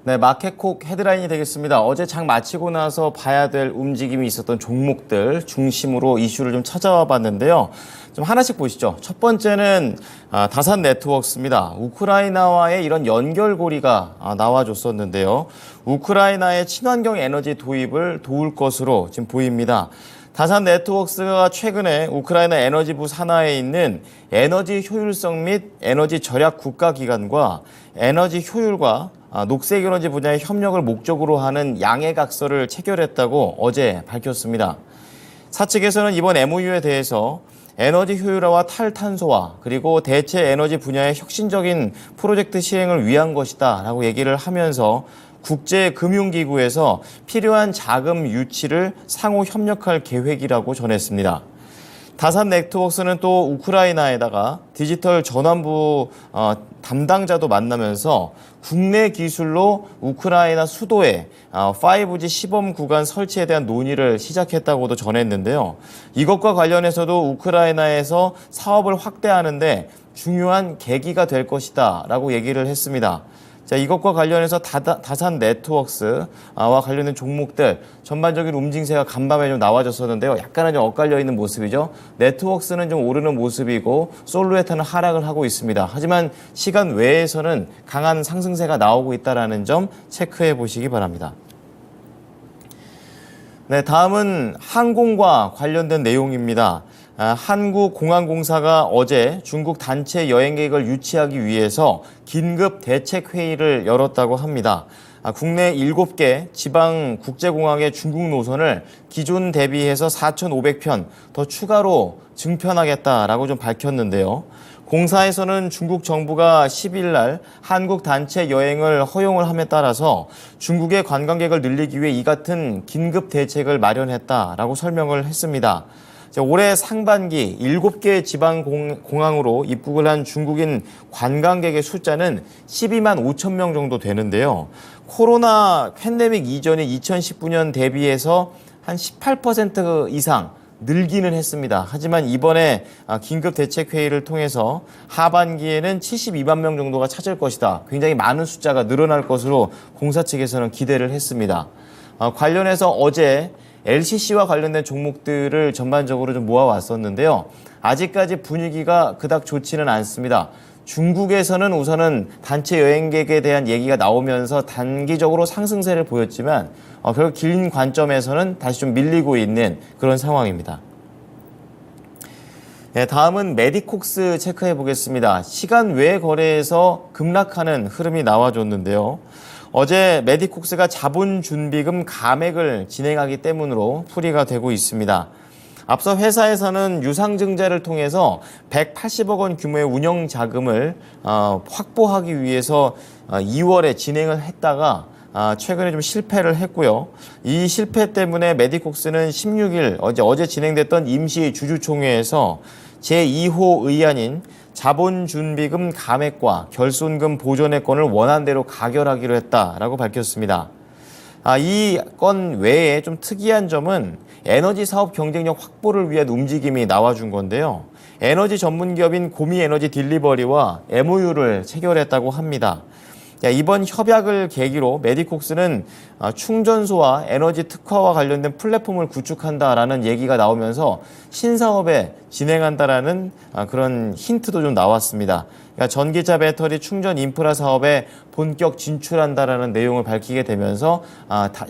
네, 마켓콕 헤드라인이 되겠습니다. 어제 장 마치고 나서 봐야 될 움직임이 있었던 종목들 중심으로 이슈를 좀 찾아와 봤는데요. 좀 하나씩 보시죠. 첫 번째는 다산 네트워크스입니다. 우크라이나와의 이런 연결고리가 나와줬었는데요. 우크라이나의 친환경 에너지 도입을 도울 것으로 지금 보입니다. 다산 네트워크스가 최근에 우크라이나 에너지부 산하에 있는 에너지 효율성 및 에너지 절약 국가기관과 에너지 효율과 녹색 에너지 분야의 협력을 목적으로 하는 양해각서를 체결했다고 어제 밝혔습니다. 사측에서는 이번 MOU에 대해서 에너지 효율화와 탈탄소화 그리고 대체 에너지 분야의 혁신적인 프로젝트 시행을 위한 것이다 라고 얘기를 하면서 국제금융기구에서 필요한 자금 유치를 상호 협력할 계획이라고 전했습니다. 다산 네트워크스는 또 우크라이나에다가 디지털 전환부 담당자도 만나면서 국내 기술로 우크라이나 수도에 5G 시범 구간 설치에 대한 논의를 시작했다고도 전했는데요. 이것과 관련해서도 우크라이나에서 사업을 확대하는데 중요한 계기가 될 것이다 라고 얘기를 했습니다. 자, 이것과 관련해서 다산 네트워크스와 관련된 종목들 전반적인 움직임세가 간밤에 좀 나와졌었는데요. 약간은 좀 엇갈려 있는 모습이죠. 네트워크스는 좀 오르는 모습이고 솔루에타는 하락을 하고 있습니다. 하지만 시간 외에서는 강한 상승세가 나오고 있다는 점 체크해 보시기 바랍니다. 네, 다음은 항공과 관련된 내용입니다. 한국공항공사가 어제 중국 단체 여행 계획을 유치하기 위해서 긴급 대책회의를 열었다고 합니다. 국내 7개 지방 국제공항의 중국 노선을 기존 대비해서 4,500편 더 추가로 증편하겠다라고 좀 밝혔는데요. 공사에서는 중국 정부가 10일 날 한국 단체 여행을 허용을 함에 따라서 중국의 관광객을 늘리기 위해 이 같은 긴급 대책을 마련했다라고 설명을 했습니다. 올해 상반기 7개 지방 공항으로 입국을 한 중국인 관광객의 숫자는 12만 5천 명 정도 되는데요. 코로나 팬데믹 이전인 2019년 대비해서 한 18% 이상 늘기는 했습니다. 하지만 이번에 긴급 대책 회의를 통해서 하반기에는 72만 명 정도가 찾을 것이다. 굉장히 많은 숫자가 늘어날 것으로 공사 측에서는 기대를 했습니다. 관련해서 어제 LCC와 관련된 종목들을 전반적으로 좀 모아왔었는데요. 아직까지 분위기가 그닥 좋지는 않습니다. 중국에서는 우선은 단체 여행객에 대한 얘기가 나오면서 단기적으로 상승세를 보였지만 결국 긴 관점에서는 다시 좀 밀리고 있는 그런 상황입니다. 네, 다음은 메디콕스 체크해 보겠습니다. 시간 외 거래에서 급락하는 흐름이 나와줬는데요. 어제 메디콕스가 자본준비금 감액을 진행하기 때문으로 풀이가 되고 있습니다. 앞서 회사에서는 유상증자를 통해서 180억 원 규모의 운영 자금을 확보하기 위해서 2월에 진행을 했다가 최근에 좀 실패를 했고요. 이 실패 때문에 메디콕스는 16일 어제 진행됐던 임시 주주총회에서 제2호 의안인 자본준비금 감액과 결손금 보존의 건을 원안대로 가결하기로 했다라고 밝혔습니다. 이 건 외에 좀 특이한 점은 에너지 사업 경쟁력 확보를 위한 움직임이 나와준 건데요. 에너지 전문 기업인 고미에너지 딜리버리와 MOU를 체결했다고 합니다. 이번 협약을 계기로 메디콕스는 충전소와 에너지 특화와 관련된 플랫폼을 구축한다라는 얘기가 나오면서 신사업에 진행한다라는 그런 힌트도 좀 나왔습니다. 그러니까 전기차 배터리 충전 인프라 사업에 본격 진출한다라는 내용을 밝히게 되면서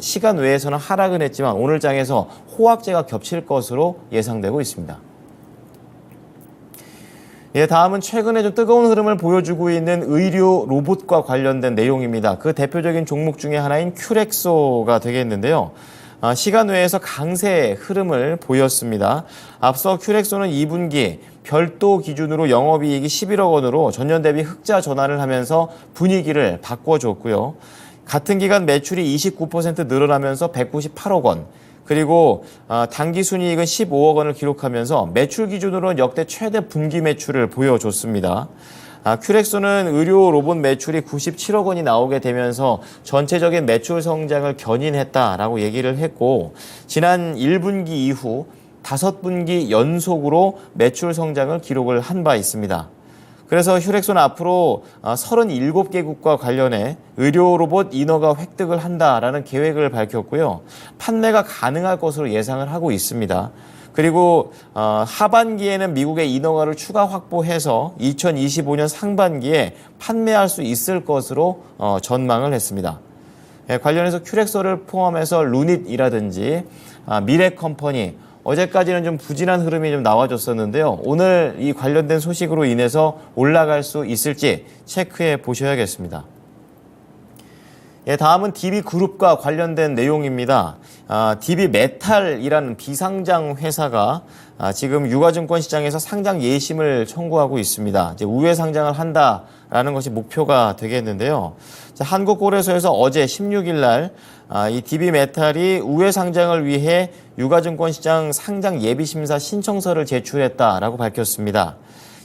시간 외에서는 하락은 했지만 오늘 장에서 호황제가 겹칠 것으로 예상되고 있습니다. 예, 다음은 최근에 좀 뜨거운 흐름을 보여주고 있는 의료 로봇과 관련된 내용입니다. 그 대표적인 종목 중에 하나인 큐렉소가 되겠는데요. 시간 외에서 강세 흐름을 보였습니다. 앞서 큐렉소는 2분기 별도 기준으로 영업이익이 11억 원으로 전년 대비 흑자 전환을 하면서 분위기를 바꿔줬고요. 같은 기간 매출이 29% 늘어나면서 198억 원. 그리고 당기순이익은 15억 원을 기록하면서 매출 기준으로는 역대 최대 분기 매출을 보여줬습니다. 큐렉소는 의료 로봇 매출이 97억 원이 나오게 되면서 전체적인 매출 성장을 견인했다라고 얘기를 했고 지난 1분기 이후 5분기 연속으로 매출 성장을 기록을 한 바 있습니다. 그래서 hyurekso는 앞으로 37개국과 관련해 의료 로봇 인허가 획득을 한다라는 계획을 밝혔고요. 판매가 가능할 것으로 예상을 하고 있습니다. 그리고 하반기에는 미국의 인허가를 추가 확보해서 2025년 상반기에 판매할 수 있을 것으로 전망을 했습니다. 관련해서 큐렉소를 포함해서 루닛이라든지 미래컴퍼니, 어제까지는 좀 부진한 흐름이 좀 나와줬었는데요. 오늘 이 관련된 소식으로 인해서 올라갈 수 있을지 체크해 보셔야겠습니다. 다음은 DB그룹과 관련된 내용입니다. DB메탈이라는 비상장 회사가 지금 유가증권 시장에서 상장 예심을 청구하고 있습니다. 이제 우회 상장을 한다라는 것이 목표가 되겠는데요. 한국거래소에서 어제 16일 날 이 DB메탈이 우회 상장을 위해 유가증권 시장 상장 예비심사 신청서를 제출했다라고 밝혔습니다.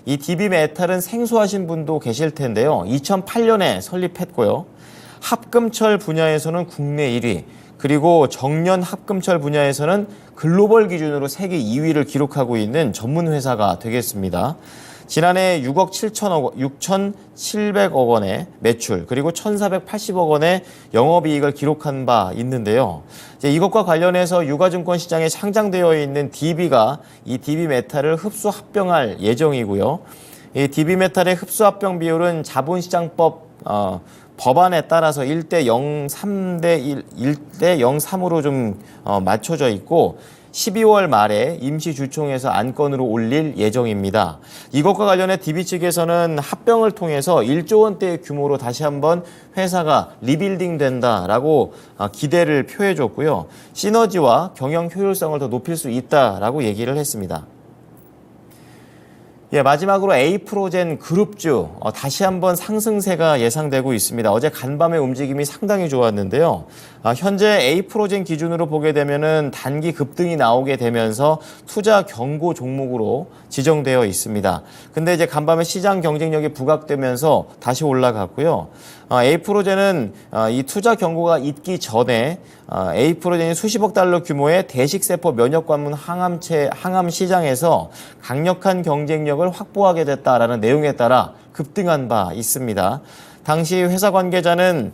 이 DB메탈은 생소하신 분도 계실 텐데요. 2008년에 설립했고요. 합금철 분야에서는 국내 1위, 그리고 정년 합금철 분야에서는 글로벌 기준으로 세계 2위를 기록하고 있는 전문 회사가 되겠습니다. 지난해 6억 6,700억 원의 매출, 그리고 1,480억 원의 영업이익을 기록한 바 있는데요. 이것과 관련해서 유가증권 시장에 상장되어 있는 DB가 이 DB메탈을 흡수 합병할 예정이고요. 이 DB메탈의 흡수 합병 비율은 자본시장법 법안에 따라서 1대 0.3대 1대 0.3으로 좀 맞춰져 있고 12월 말에 임시주총에서 안건으로 올릴 예정입니다. 이것과 관련해 DB 측에서는 합병을 통해서 1조 원대의 규모로 다시 한번 회사가 리빌딩 된다라고 기대를 표해줬고요. 시너지와 경영 효율성을 더 높일 수 있다라고 얘기를 했습니다. 마지막으로 에이프로젠 그룹주 다시 한번 상승세가 예상되고 있습니다. 어제 간밤의 움직임이 상당히 좋았는데요. 현재 에이프로젠 기준으로 보게 되면은 단기 급등이 나오게 되면서 투자 경고 종목으로 지정되어 있습니다. 근데 이제 간밤에 시장 경쟁력이 부각되면서 다시 올라갔고요. 에이프로젠은 이 투자 경고가 있기 전에 에이프로젠이 수십억 달러 규모의 대식세포 면역관문 항암 시장에서 강력한 경쟁력을 확보하게 됐다라는 내용에 따라 급등한 바 있습니다. 당시 회사 관계자는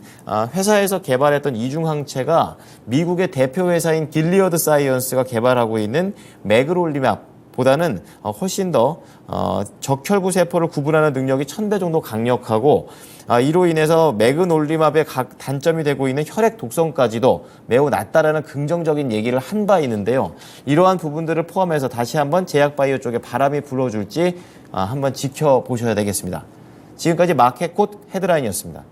회사에서 개발했던 이중항체가 미국의 대표 회사인 길리어드 사이언스가 개발하고 있는 매그롤리맙 보다는 훨씬 더 적혈구 세포를 구분하는 능력이 1000배 정도 강력하고 이로 인해서 매그놀리맙의 각 단점이 되고 있는 혈액 독성까지도 매우 낮다라는 긍정적인 얘기를 한 바 있는데요. 이러한 부분들을 포함해서 다시 한번 제약바이오 쪽에 바람이 불어줄지 한번 지켜보셔야 되겠습니다. 지금까지 마켓콧 헤드라인이었습니다.